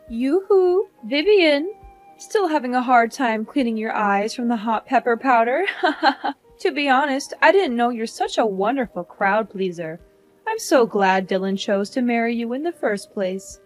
Yoo-hoo, Vivian. Still having a hard time cleaning your eyes from the hot pepper powder? To be honest, I didn't know you're such a wonderful crowd pleaser. I'm so glad Dylan chose to marry you in the first place.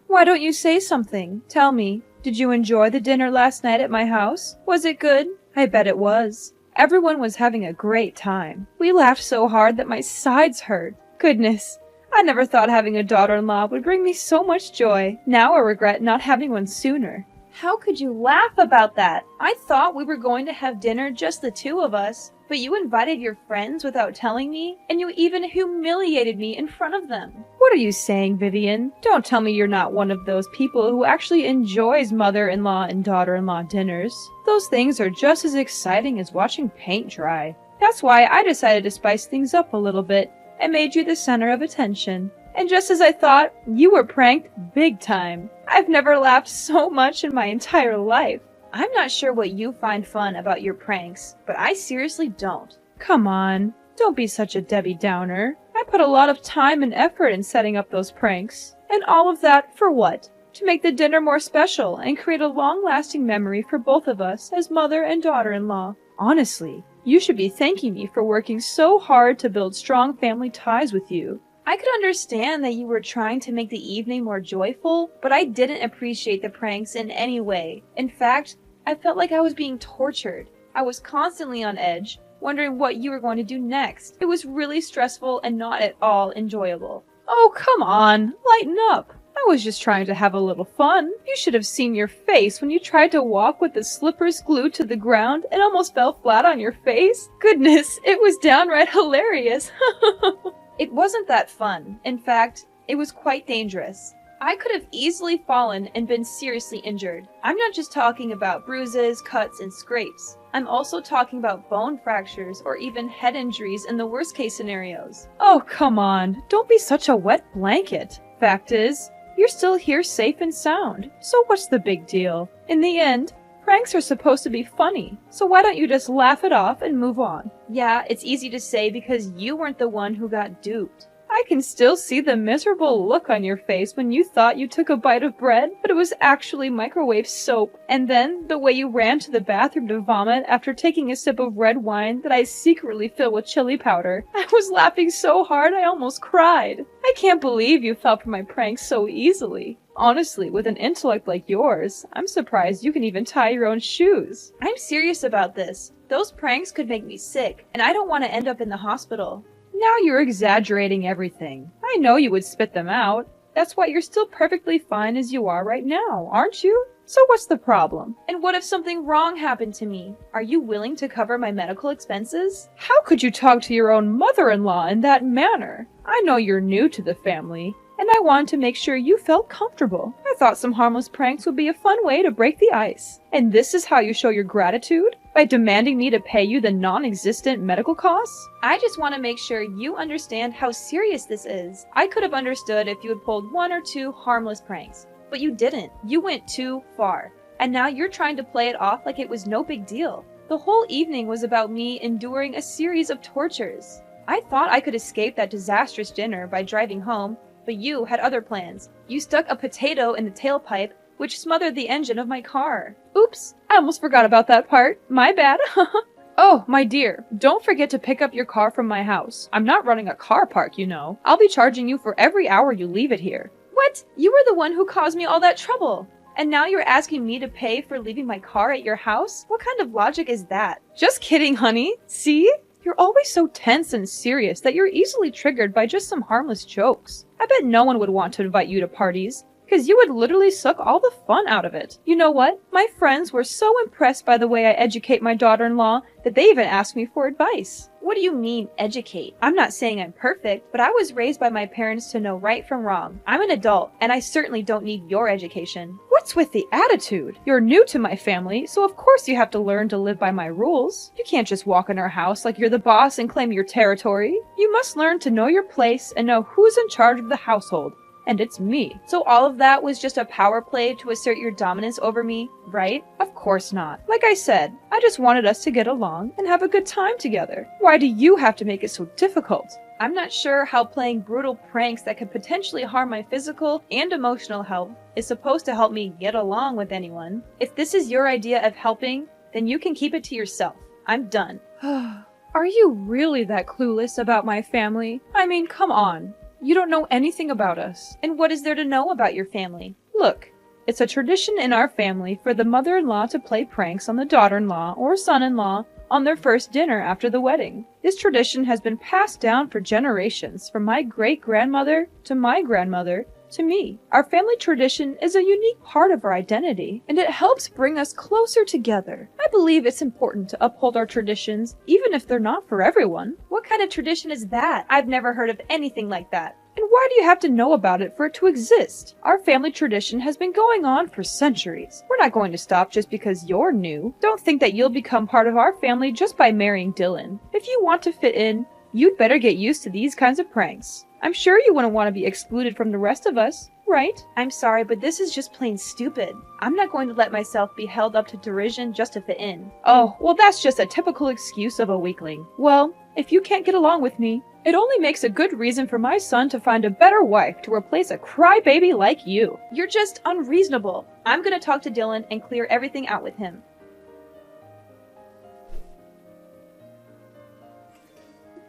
Why don't you say something? Tell me, did you enjoy the dinner last night at my house? Was it good? I bet it was. Everyone was having a great time. We laughed so hard that my sides hurt. Goodness, I never thought having a daughter-in-law would bring me so much joy. Now I regret not having one sooner. How could you laugh about that? I thought we were going to have dinner just the two of us, but you invited your friends without telling me, and you even humiliated me in front of them. What are you saying, Vivian? Don't tell me you're not one of those people who actually enjoys mother-in-law and daughter-in-law dinners. Those things are just as exciting as watching paint dry. That's why I decided to spice things up a little bit and made you the center of attention. And just as I thought, you were pranked big time. I've never laughed so much in my entire life. I'm not sure what you find fun about your pranks, but I seriously don't. Come on, don't be such a Debbie Downer. I put a lot of time and effort in setting up those pranks. And all of that for what? To make the dinner more special and create a long-lasting memory for both of us as mother and daughter-in-law. Honestly, you should be thanking me for working so hard to build strong family ties with you. I could understand that you were trying to make the evening more joyful, but I didn't appreciate the pranks in any way. In fact, I felt like I was being tortured. I was constantly on edge, wondering what you were going to do next. It was really stressful and not at all enjoyable. Oh, come on, lighten up. I was just trying to have a little fun. You should have seen your face when you tried to walk with the slippers glued to the ground and almost fell flat on your face. Goodness, it was downright hilarious. It wasn't that fun. In fact, it was quite dangerous. I could have easily fallen and been seriously injured. I'm not just talking about bruises, cuts, and scrapes. I'm also talking about bone fractures or even head injuries in the worst case scenarios. Oh, come on. Don't be such a wet blanket. Fact is, you're still here safe and sound. So what's the big deal? In the end, pranks are supposed to be funny, so why don't you just laugh it off and move on? Yeah, it's easy to say because you weren't the one who got duped. I can still see the miserable look on your face when you thought you took a bite of bread, but it was actually microwave soap. And then the way you ran to the bathroom to vomit after taking a sip of red wine that I secretly filled with chili powder. I was laughing so hard I almost cried. I can't believe you fell for my pranks so easily. Honestly, with an intellect like yours, I'm surprised you can even tie your own shoes. I'm serious about this. Those pranks could make me sick, and I don't want to end up in the hospital. Now you're exaggerating everything. I know you would spit them out. That's why you're still perfectly fine as you are right now, aren't you? So what's the problem? And what if something wrong happened to me? Are you willing to cover my medical expenses? How could you talk to your own mother-in-law in that manner? I know you're new to the family, and I wanted to make sure you felt comfortable. I thought some harmless pranks would be a fun way to break the ice. And this is how you show your gratitude? By demanding me to pay you the non-existent medical costs? I just want to make sure you understand how serious this is. I could have understood if you had pulled one or two harmless pranks, but you didn't. You went too far. And now you're trying to play it off like it was no big deal. The whole evening was about me enduring a series of tortures. I thought I could escape that disastrous dinner by driving home, but you had other plans. You stuck a potato in the tailpipe, which smothered the engine of my car. Oops, I almost forgot about that part. My bad. Oh, my dear, don't forget to pick up your car from my house. I'm not running a car park, you know. I'll be charging you for every hour you leave it here. What? You were the one who caused me all that trouble. And now you're asking me to pay for leaving my car at your house? What kind of logic is that? Just kidding, honey. See? You're always so tense and serious that you're easily triggered by just some harmless jokes. I bet no one would want to invite you to parties, because you would literally suck all the fun out of it. You know what? My friends were so impressed by the way I educate my daughter-in-law that they even asked me for advice. What do you mean, educate? I'm not saying I'm perfect, but I was raised by my parents to know right from wrong. I'm an adult, and I certainly don't need your education. What's with the attitude? You're new to my family, so of course you have to learn to live by my rules. You can't just walk in our house like you're the boss and claim your territory. You must learn to know your place and know who's in charge of the household. And it's me. So all of that was just a power play to assert your dominance over me, right? Of course not. Like I said, I just wanted us to get along and have a good time together. Why do you have to make it so difficult? I'm not sure how playing brutal pranks that could potentially harm my physical and emotional health is supposed to help me get along with anyone. If this is your idea of helping, then you can keep it to yourself. I'm done. Are you really that clueless about my family? I mean, come on. You don't know anything about us. And what is there to know about your family? Look, it's a tradition in our family for the mother-in-law to play pranks on the daughter-in-law or son-in-law on their first dinner after the wedding. This tradition has been passed down for generations, from my great-grandmother to my grandmother to me. Our family tradition is a unique part of our identity, and it helps bring us closer together. I believe it's important to uphold our traditions, even if they're not for everyone. What kind of tradition is that? I've never heard of anything like that. And why do you have to know about it for it to exist? Our family tradition has been going on for centuries. We're not going to stop just because you're new. Don't think that you'll become part of our family just by marrying Dylan. If you want to fit in, you'd better get used to these kinds of pranks. I'm sure you wouldn't want to be excluded from the rest of us, right? I'm sorry, but this is just plain stupid. I'm not going to let myself be held up to derision just to fit in. Oh, well, that's just a typical excuse of a weakling. Well, if you can't get along with me, it only makes a good reason for my son to find a better wife to replace a crybaby like you. You're just unreasonable. I'm gonna talk to Dylan and clear everything out with him.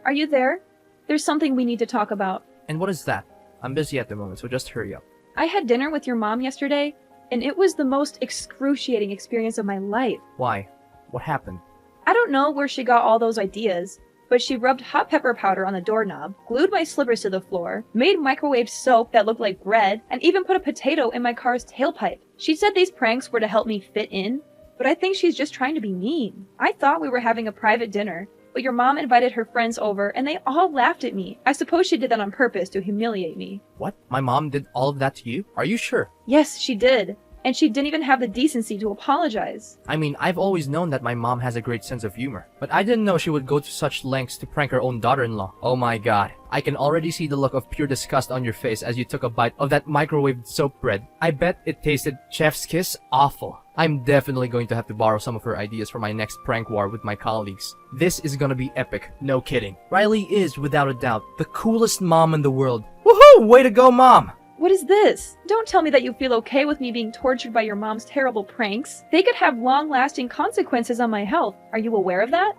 Are you there? There's something we need to talk about. And what is that? I'm busy at the moment, so just hurry up. I had dinner with your mom yesterday, and it was the most excruciating experience of my life. Why? What happened? I don't know where she got all those ideas, but she rubbed hot pepper powder on the doorknob, glued my slippers to the floor, made microwave soap that looked like bread, and even put a potato in my car's tailpipe. She said these pranks were to help me fit in, but I think she's just trying to be mean. I thought we were having a private dinner, but your mom invited her friends over and they all laughed at me. I suppose she did that on purpose to humiliate me. What? My mom did all of that to you? Are you sure? Yes, she did. And she didn't even have the decency to apologize. I mean, I've always known that my mom has a great sense of humor, but I didn't know she would go to such lengths to prank her own daughter-in-law. Oh my god. I can already see the look of pure disgust on your face as you took a bite of that microwaved soap bread. I bet it tasted chef's kiss awful. I'm definitely going to have to borrow some of her ideas for my next prank war with my colleagues. This is gonna be epic, no kidding. Riley is, without a doubt, the coolest mom in the world. Woohoo! Way to go, Mom! What is this? Don't tell me that you feel okay with me being tortured by your mom's terrible pranks. They could have long-lasting consequences on my health. Are you aware of that?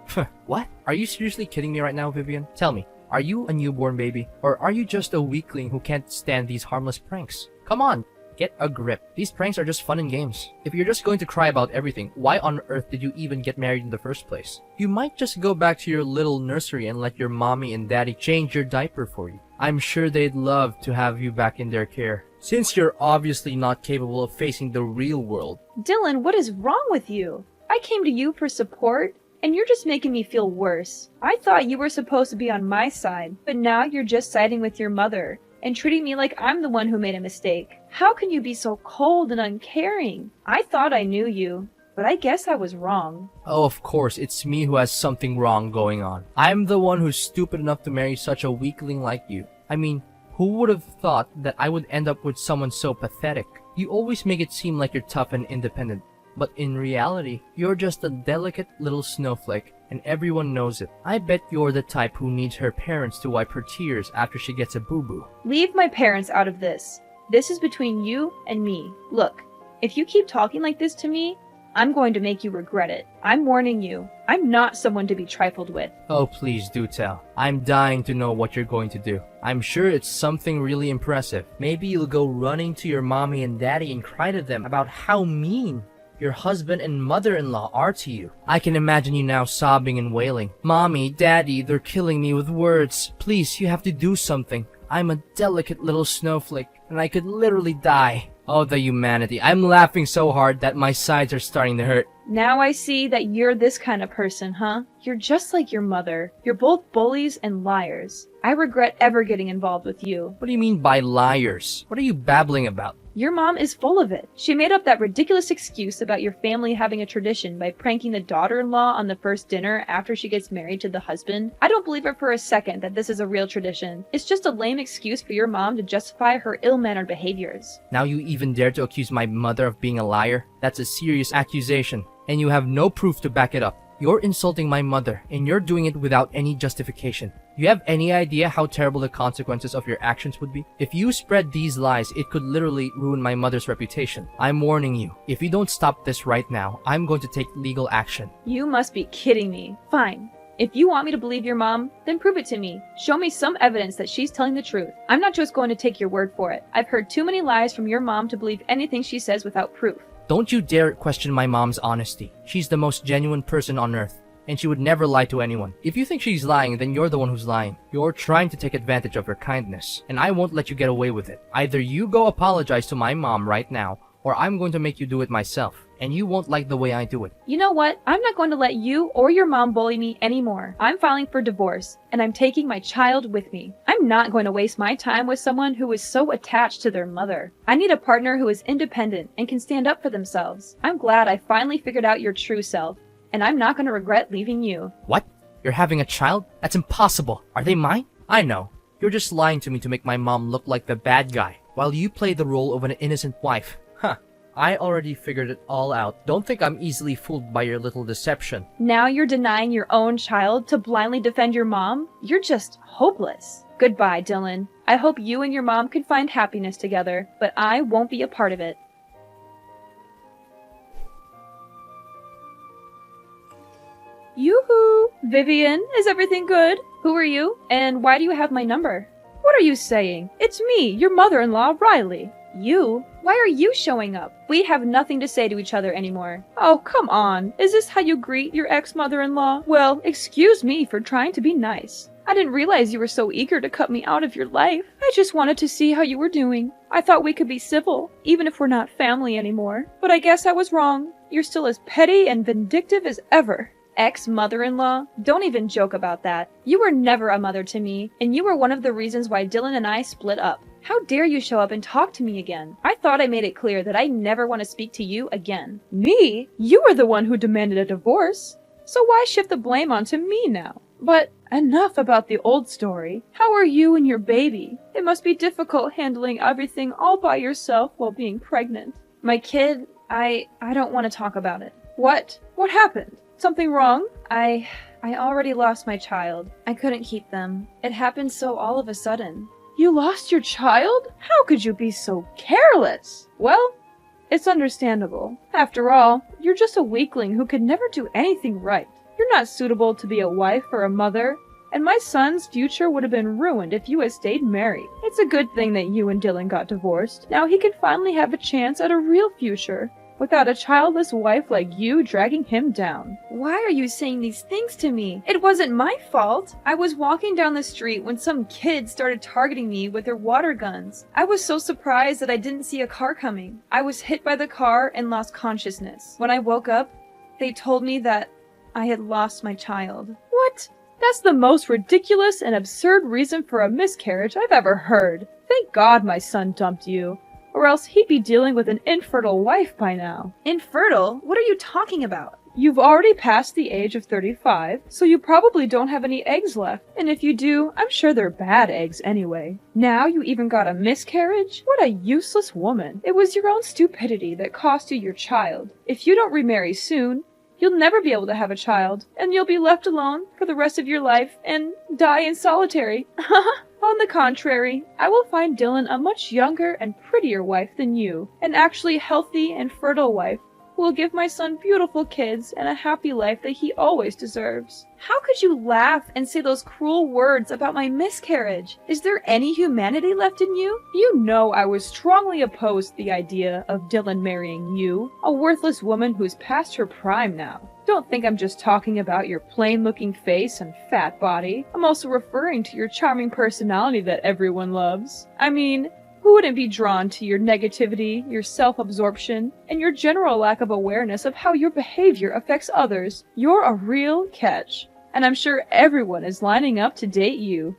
What? Are you seriously kidding me right now, Vivian? Tell me, are you a newborn baby? Or are you just a weakling who can't stand these harmless pranks? Come on, get a grip. These pranks are just fun and games. If you're just going to cry about everything, why on earth did you even get married in the first place? You might just go back to your little nursery and let your mommy and daddy change your diaper for you. I'm sure they'd love to have you back in their care, since you're obviously not capable of facing the real world. Dylan, what is wrong with you? I came to you for support, and you're just making me feel worse. I thought you were supposed to be on my side, but now you're just siding with your mother and treating me like I'm the one who made a mistake. How can you be so cold and uncaring? I thought I knew you, but I guess I was wrong. Oh, of course, it's me who has something wrong going on. I'm the one who's stupid enough to marry such a weakling like you. I mean, who would have thought that I would end up with someone so pathetic? You always make it seem like you're tough and independent, but in reality, you're just a delicate little snowflake, and everyone knows it. I bet you're the type who needs her parents to wipe her tears after she gets a boo-boo. Leave my parents out of this. This is between you and me. Look, if you keep talking like this to me, I'm going to make you regret it. I'm warning you. I'm not someone to be trifled with. Oh, please do tell. I'm dying to know what you're going to do. I'm sure it's something really impressive. Maybe you'll go running to your mommy and daddy and cry to them about how mean your husband and mother-in-law are to you. I can imagine you now sobbing and wailing. Mommy, Daddy, they're killing me with words. Please, you have to do something. I'm a delicate little snowflake, and I could literally die. Oh, the humanity. I'm laughing so hard that my sides are starting to hurt. Now I see that you're this kind of person, huh? You're just like your mother. You're both bullies and liars. I regret ever getting involved with you. What do you mean by liars? What are you babbling about? Your mom is full of it. She made up that ridiculous excuse about your family having a tradition by pranking the daughter-in-law on the first dinner after she gets married to the husband. I don't believe her for a second that this is a real tradition. It's just a lame excuse for your mom to justify her ill-mannered behaviors. Now you even dare to accuse my mother of being a liar? That's a serious accusation, and you have no proof to back it up. You're insulting my mother, and you're doing it without any justification. You have any idea how terrible the consequences of your actions would be? If you spread these lies, it could literally ruin my mother's reputation. I'm warning you. If you don't stop this right now, I'm going to take legal action. You must be kidding me. Fine. If you want me to believe your mom, then prove it to me. Show me some evidence that she's telling the truth. I'm not just going to take your word for it. I've heard too many lies from your mom to believe anything she says without proof. Don't you dare question my mom's honesty. She's the most genuine person on earth, and she would never lie to anyone. If you think she's lying, then you're the one who's lying. You're trying to take advantage of her kindness, and I won't let you get away with it. Either you go apologize to my mom right now, or I'm going to make you do it myself, and you won't like the way I do it. You know what? I'm not going to let you or your mom bully me anymore. I'm filing for divorce, and I'm taking my child with me. I'm not going to waste my time with someone who is so attached to their mother. I need a partner who is independent and can stand up for themselves. I'm glad I finally figured out your true self, and I'm not going to regret leaving you. What? You're having a child? That's impossible. Are they mine? I know. You're just lying to me to make my mom look like the bad guy, while you play the role of an innocent wife. Huh. I already figured it all out. Don't think I'm easily fooled by your little deception. Now you're denying your own child to blindly defend your mom? You're just hopeless. Goodbye, Dylan. I hope you and your mom can find happiness together, but I won't be a part of it. Yoo-hoo! Vivian, is everything good? Who are you? And why do you have my number? What are you saying? It's me, your mother-in-law, Riley. You? Why are you showing up? We have nothing to say to each other anymore. Oh, come on. Is this how you greet your ex-mother-in-law? Well, excuse me for trying to be nice. I didn't realize you were so eager to cut me out of your life. I just wanted to see how you were doing. I thought we could be civil, even if we're not family anymore. But I guess I was wrong. You're still as petty and vindictive as ever. Ex-mother-in-law? Don't even joke about that. You were never a mother to me, and you were one of the reasons why Dylan and I split up. How dare you show up and talk to me again? I thought I made it clear that I never want to speak to you again. Me? You were the one who demanded a divorce. So why shift the blame onto me now? But enough about the old story. How are you and your baby? It must be difficult handling everything all by yourself while being pregnant. My kid, I don't want to talk about it. What? What happened? Something wrong? I already lost my child. I couldn't keep them. It happened so all of a sudden. You lost your child? How could you be so careless? Well, it's understandable. After all, you're just a weakling who could never do anything right. You're not suitable to be a wife or a mother, and my son's future would have been ruined if you had stayed married. It's a good thing that you and Dylan got divorced. Now he can finally have a chance at a real future, without a childless wife like you dragging him down. Why are you saying these things to me? It wasn't my fault. I was walking down the street when some kids started targeting me with their water guns. I was so surprised that I didn't see a car coming. I was hit by the car and lost consciousness. When I woke up, they told me that I had lost my child. What? That's the most ridiculous and absurd reason for a miscarriage I've ever heard. Thank God my son dumped you, or else he'd be dealing with an infertile wife by now. Infertile? What are you talking about? You've already passed the age of 35, so you probably don't have any eggs left. And if you do, I'm sure they're bad eggs anyway. Now you even got a miscarriage? What a useless woman. It was your own stupidity that cost you your child. If you don't remarry soon, you'll never be able to have a child, and you'll be left alone for the rest of your life and die in solitary. On the contrary, I will find Dylan a much younger and prettier wife than you, an actually healthy and fertile wife who will give my son beautiful kids and a happy life that he always deserves. How could you laugh and say those cruel words about my miscarriage? Is there any humanity left in you? You know I was strongly opposed to the idea of Dylan marrying you, a worthless woman who's past her prime now. Don't think I'm just talking about your plain-looking face and fat body. I'm also referring to your charming personality that everyone loves. I mean, who wouldn't be drawn to your negativity, your self-absorption, and your general lack of awareness of how your behavior affects others? You're a real catch, and I'm sure everyone is lining up to date you.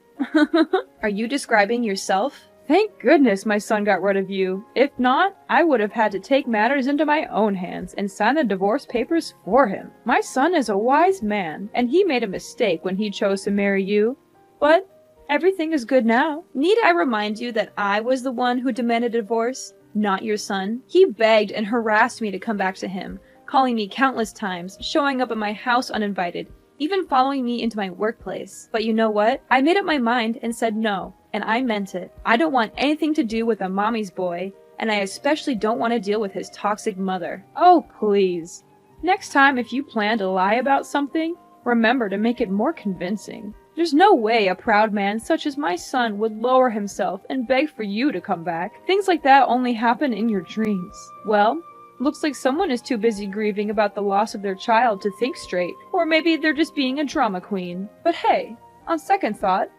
Are you describing yourself? Thank goodness my son got rid of you. If not, I would have had to take matters into my own hands and sign the divorce papers for him. My son is a wise man, and he made a mistake when he chose to marry you. But everything is good now. Need I remind you that I was the one who demanded a divorce, not your son? He begged and harassed me to come back to him, calling me countless times, showing up at my house uninvited, even following me into my workplace. But you know what? I made up my mind and said no, and I meant it. I don't want anything to do with a mommy's boy, and I especially don't want to deal with his toxic mother. Oh, please. Next time if you plan to lie about something, remember to make it more convincing. There's no way a proud man such as my son would lower himself and beg for you to come back. Things like that only happen in your dreams. Well, looks like someone is too busy grieving about the loss of their child to think straight. Or maybe they're just being a drama queen. But hey, on second thought,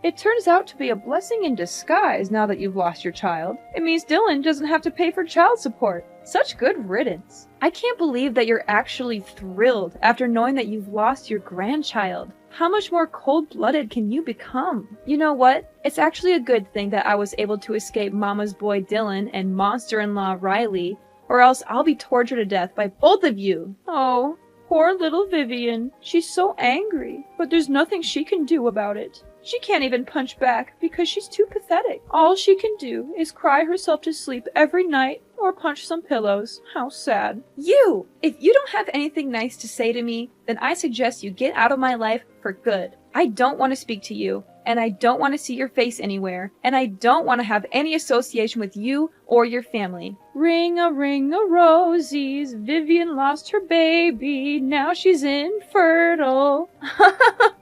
it turns out to be a blessing in disguise now that you've lost your child. It means Dylan doesn't have to pay for child support. Such good riddance. I can't believe that you're actually thrilled after knowing that you've lost your grandchild. How much more cold-blooded can you become? You know what? It's actually a good thing that I was able to escape Mama's boy Dylan and monster-in-law Riley, or else I'll be tortured to death by both of you. Oh, poor little Vivian. She's so angry, but there's nothing she can do about it. She can't even punch back because she's too pathetic. All she can do is cry herself to sleep every night or punch some pillows. How sad. You! If you don't have anything nice to say to me, then I suggest you get out of my life for good. I don't want to speak to you, and I don't want to see your face anywhere, and I don't want to have any association with you or your family. Ring a rosies, Vivian lost her baby, now she's infertile.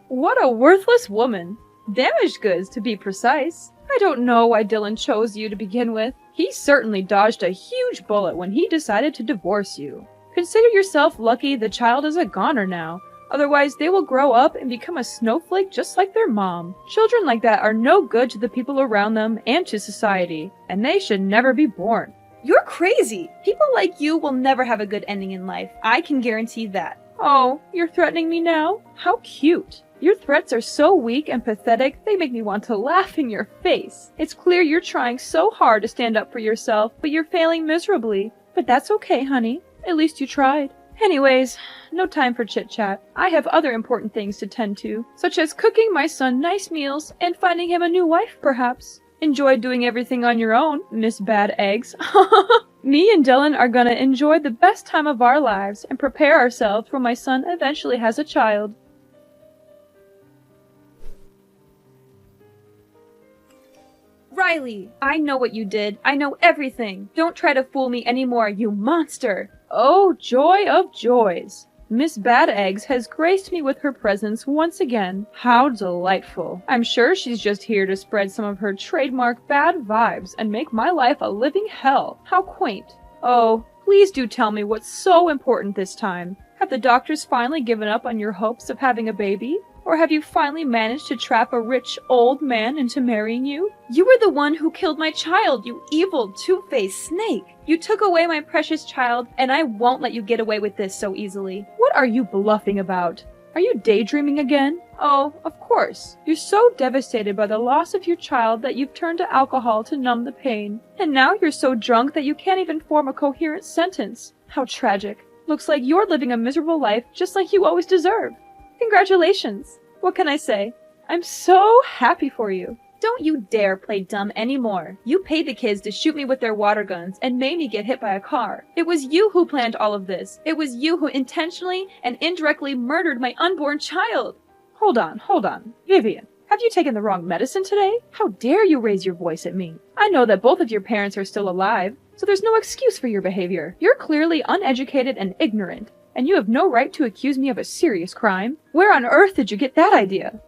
What a worthless woman. Damaged goods, to be precise. I don't know why Dylan chose you to begin with. He certainly dodged a huge bullet when he decided to divorce you. Consider yourself lucky the child is a goner now. Otherwise, they will grow up and become a snowflake just like their mom. Children like that are no good to the people around them and to society, and they should never be born. You're crazy! People like you will never have a good ending in life. I can guarantee that. Oh, you're threatening me now? How cute. Your threats are so weak and pathetic, they make me want to laugh in your face. It's clear you're trying so hard to stand up for yourself, but you're failing miserably. But that's okay, honey. At least you tried. Anyways, no time for chit-chat. I have other important things to tend to, such as cooking my son nice meals and finding him a new wife, perhaps. Enjoy doing everything on your own, Miss Bad Eggs. Me and Dylan are gonna enjoy the best time of our lives and prepare ourselves when my son eventually has a child. Riley, I know what you did. I know everything. Don't try to fool me anymore, you monster. Oh, joy of joys. Miss Bad Eggs has graced me with her presence once again. How delightful. I'm sure she's just here to spread some of her trademark bad vibes and make my life a living hell. How quaint. Oh, please do tell me what's so important this time. Have the doctors finally given up on your hopes of having a baby? Or have you finally managed to trap a rich old man into marrying you? You were the one who killed my child, you evil, two-faced snake! You took away my precious child, and I won't let you get away with this so easily. What are you bluffing about? Are you daydreaming again? Oh, of course. You're so devastated by the loss of your child that you've turned to alcohol to numb the pain. And now you're so drunk that you can't even form a coherent sentence. How tragic. Looks like you're living a miserable life just like you always deserve. Congratulations! What can I say? I'm so happy for you. Don't you dare play dumb anymore. You paid the kids to shoot me with their water guns and made me get hit by a car. It was you who planned all of this. It was you who intentionally and indirectly murdered my unborn child. Hold on. Vivian, have you taken the wrong medicine today? How dare you raise your voice at me? I know that both of your parents are still alive, so there's no excuse for your behavior. You're clearly uneducated and ignorant. And you have no right to accuse me of a serious crime. Where on earth did you get that idea?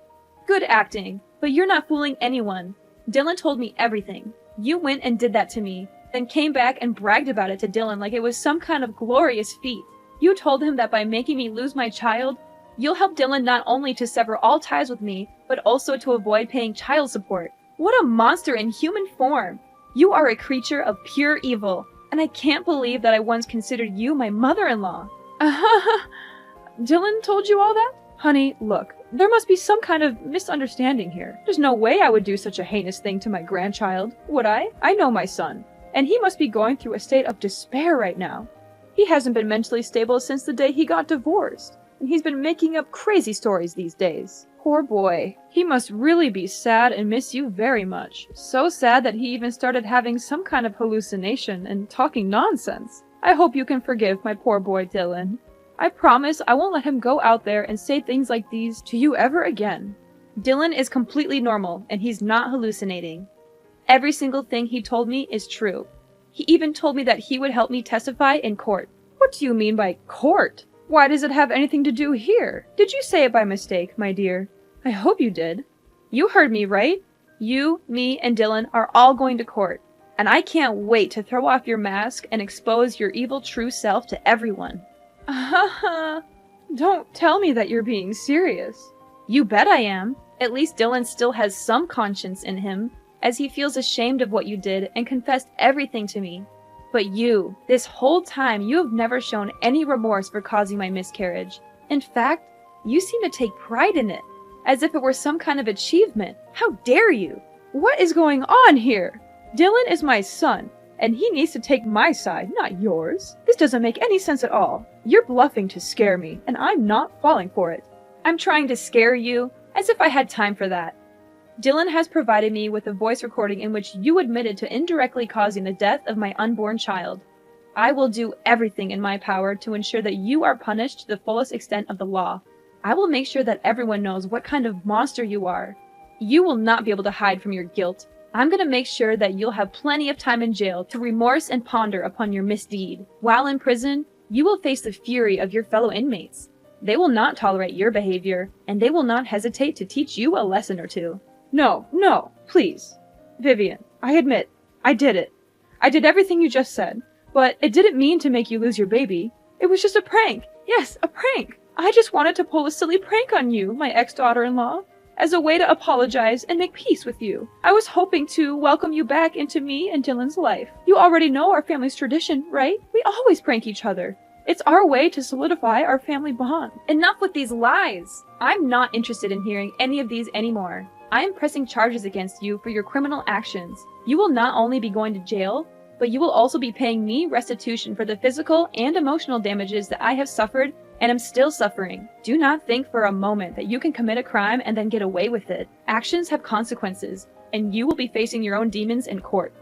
Good acting, but you're not fooling anyone. Dylan told me everything. You went and did that to me, then came back and bragged about it to Dylan like it was some kind of glorious feat. You told him that by making me lose my child, you'll help Dylan not only to sever all ties with me, but also to avoid paying child support. What a monster in human form! You are a creature of pure evil, and I can't believe that I once considered you my mother-in-law. Dylan told you all that? Honey, look, there must be some kind of misunderstanding here. There's no way I would do such a heinous thing to my grandchild, would I? I know my son, and he must be going through a state of despair right now. He hasn't been mentally stable since the day he got divorced, and he's been making up crazy stories these days. Poor boy. He must really be sad and miss you very much. So sad that he even started having some kind of hallucination and talking nonsense. I hope you can forgive my poor boy Dylan. I promise I won't let him go out there and say things like these to you ever again. Dylan is completely normal, and he's not hallucinating. Every single thing he told me is true. He even told me that he would help me testify in court. What do you mean by court? Why does it have anything to do here? Did you say it by mistake, my dear? I hope you did. You heard me, right? You, me, and Dylan are all going to court, and I can't wait to throw off your mask and expose your evil true self to everyone. Don't tell me that you're being serious. You bet I am. At least Dylan still has some conscience in him, as he feels ashamed of what you did and confessed everything to me. But you, this whole time, you have never shown any remorse for causing my miscarriage. In fact, you seem to take pride in it, as if it were some kind of achievement. How dare you? What is going on here? Dylan is my son, and he needs to take my side, not yours. This doesn't make any sense at all. You're bluffing to scare me, and I'm not falling for it. I'm trying to scare you, as if I had time for that. Dylan has provided me with a voice recording in which you admitted to indirectly causing the death of my unborn child. I will do everything in my power to ensure that you are punished to the fullest extent of the law. I will make sure that everyone knows what kind of monster you are. You will not be able to hide from your guilt. I'm going to make sure that you'll have plenty of time in jail to remorse and ponder upon your misdeed. While in prison, you will face the fury of your fellow inmates. They will not tolerate your behavior, and they will not hesitate to teach you a lesson or two. No, please. Vivian, I admit, I did it. I did everything you just said, but it didn't mean to make you lose your baby. It was just a prank. Yes, a prank. I just wanted to pull a silly prank on you, my ex-daughter-in-law, as a way to apologize and make peace with you. I was hoping to welcome you back into me and Dylan's life. You already know our family's tradition, right? We always prank each other. It's our way to solidify our family bond. Enough with these lies! I'm not interested in hearing any of these anymore. I am pressing charges against you for your criminal actions. You will not only be going to jail, but you will also be paying me restitution for the physical and emotional damages that I have suffered and am still suffering. Do not think for a moment that you can commit a crime and then get away with it. Actions have consequences, and you will be facing your own demons in court.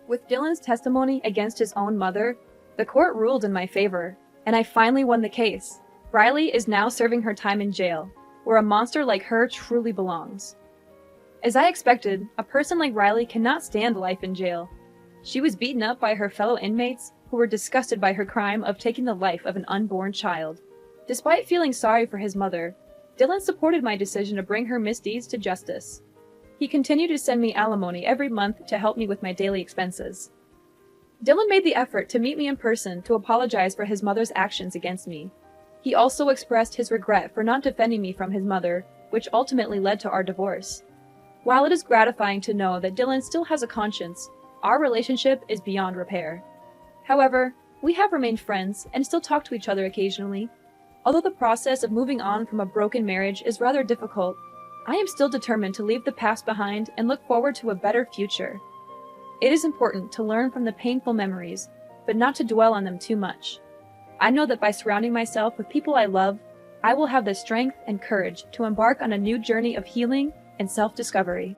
With Dylan's testimony against his own mother, the court ruled in my favor, and I finally won the case. Riley is now serving her time in jail, where a monster like her truly belongs. As I expected, a person like Riley cannot stand life in jail. She was beaten up by her fellow inmates, who were disgusted by her crime of taking the life of an unborn child. Despite feeling sorry for his mother, Dylan supported my decision to bring her misdeeds to justice. He continued to send me alimony every month to help me with my daily expenses. Dylan made the effort to meet me in person to apologize for his mother's actions against me. He also expressed his regret for not defending me from his mother, which ultimately led to our divorce. While it is gratifying to know that Dylan still has a conscience, our relationship is beyond repair. However, we have remained friends and still talk to each other occasionally. Although the process of moving on from a broken marriage is rather difficult, I am still determined to leave the past behind and look forward to a better future. It is important to learn from the painful memories, but not to dwell on them too much. I know that by surrounding myself with people I love, I will have the strength and courage to embark on a new journey of healing and self-discovery.